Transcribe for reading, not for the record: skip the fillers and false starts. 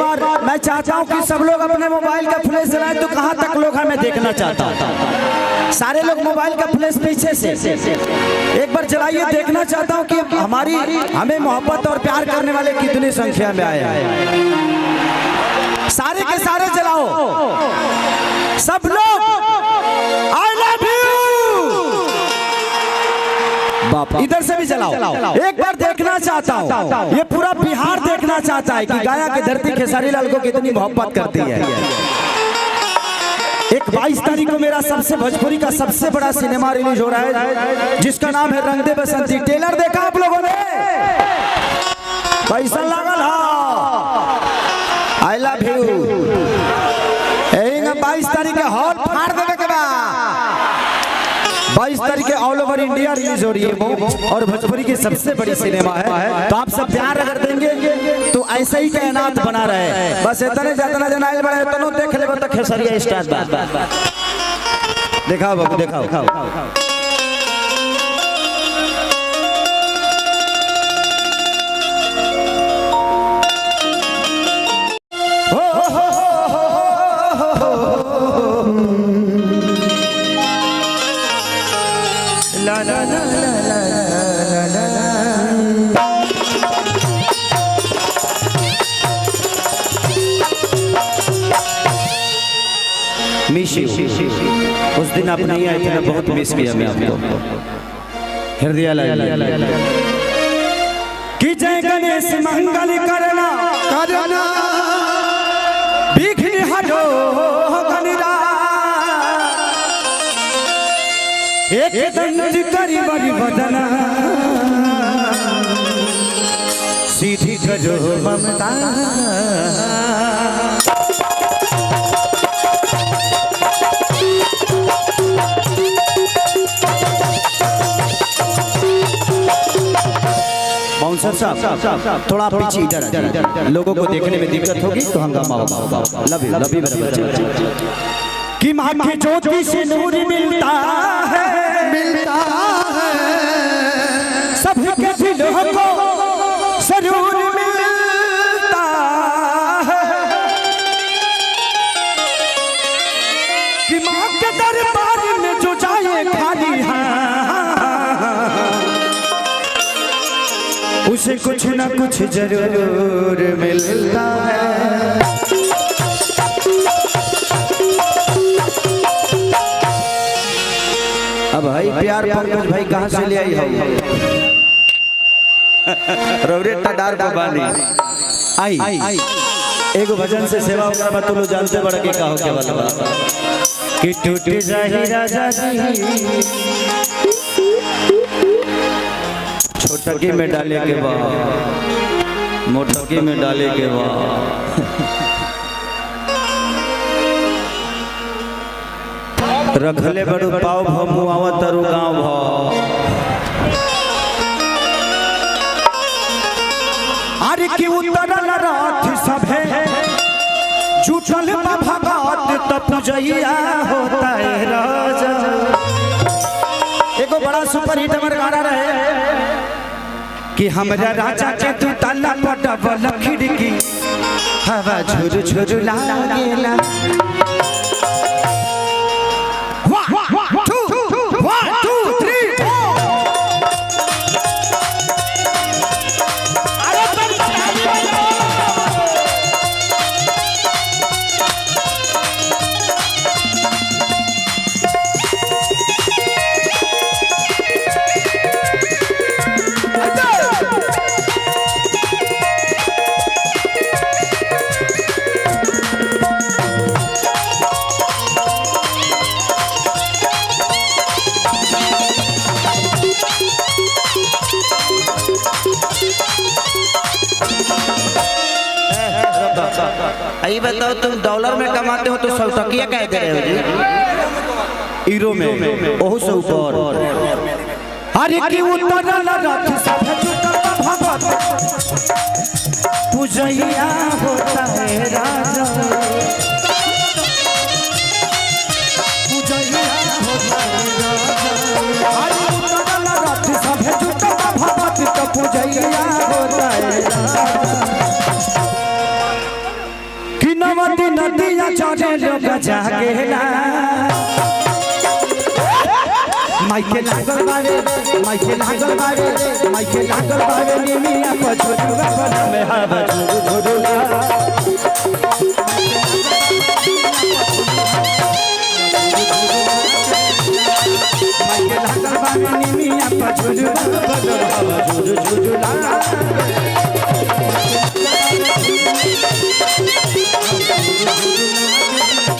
बार मैं चाहता हूं कि सब लोग अपने मोबाइल का फ्लैश जलाएं। तो कहां तक लोग हमें देखना चाहता हूं, सारे लोग मोबाइल का फ्लैश पीछे से एक बार जलाइए। देखना चाहता हूं कि हमें मोहब्बत और प्यार करने वाले कितनी संख्या में आए हैं। सारे के सारे जलाओ, सब लोग आई लव यू। इधर से भी जलाओ। एक बार देखना चाहता हूँ, ये पूरा बिहार देखना चाहता है कि गाया की धरती खेसारी लाल को कितनी मोहब्बत करती है। एक 22 तारीख को मेरा सबसे भोजपुरी का सबसे बड़ा सिनेमा रिलीज हो रहा है, जिसका नाम है रंग दे बसंती। ट्रेलर देखा आप लोगों ने? पैसा लागल आई लव यू। 22 तारीख के हॉल फाड़ देने के बाद 22 तारीख के ऑल ओवर इंडिया रिलीज हो रही है और भोजपुरी की सबसे बड़ी सिनेमा है। तो आप सब प्यार अगर देंगे तो ऐसे ही कायनात बना रहे। बस इतने जितना जनाइल बड़े तनो देख लेबो त खेसरिया स्टार दिखाओ बाबू दिखाओ। Miss you. उस दिन आप नहीं आए थे, मैं बहुत मिस किया मैं आपको। हृदय कि जय गणेश मंगल करना करना विघ्न हटो गणरा एक दंड करी बड़ी बदना सीधी गजो ममता। बाउंसर साहब थोड़ा पीछे इधर, लोगों को देखने में दिक्कत होगी तो हंगामा होगा। लव यू कि मां की ज्योति से नूर मिलता है सबके दिलों को जरूर मिलता है। कि मां के दरबार में जो जाए खाली है उसे कुछ न कुछ जरूर मिलता है। अब भाई प्यार पंकज भाई कहाँ से ले आई हो? रौरेटा डार को बानी आई एगो भजन से सेवा करवा तो लो जानते बड़ा के का हो के वाला कि टूट जाही राजा जी छोटकी में डाले के बाद मोटकी में डाले के बाद रखले बड़ू पाव भ मुआवा तरु गाँव भ। अरे की उतरल रथ सभे जुटल भगत तपजैया होता है राजा। एगो बड़ा सुपर हिट हमर गाना रहे कि हमरा राजा के तू ताला पटबल खिड़की हवा झुर झुर लागेला। आई बताओ तुम डॉलर में कमाते हो तो 100 टकिया कह दे रहे हो जी? यूरो में ओहो से ऊपर। अरे की उतरल रथ सब जुटल भगत पूजैया होता है राजा। पूजैया होता है राजा। अरे उतरल रथ सब जुटल भगत तो पूजैया होता है राजा। पीमावती नदिया चढ़े लोग जागेला माइके लागल बावे माइके लागल बावे माइके लागल बावे निमिया पर झुलुआ पर में हवा झुलुआ माइके लागल बावे निमिया पर झुलुआ पर हवा झुलुआ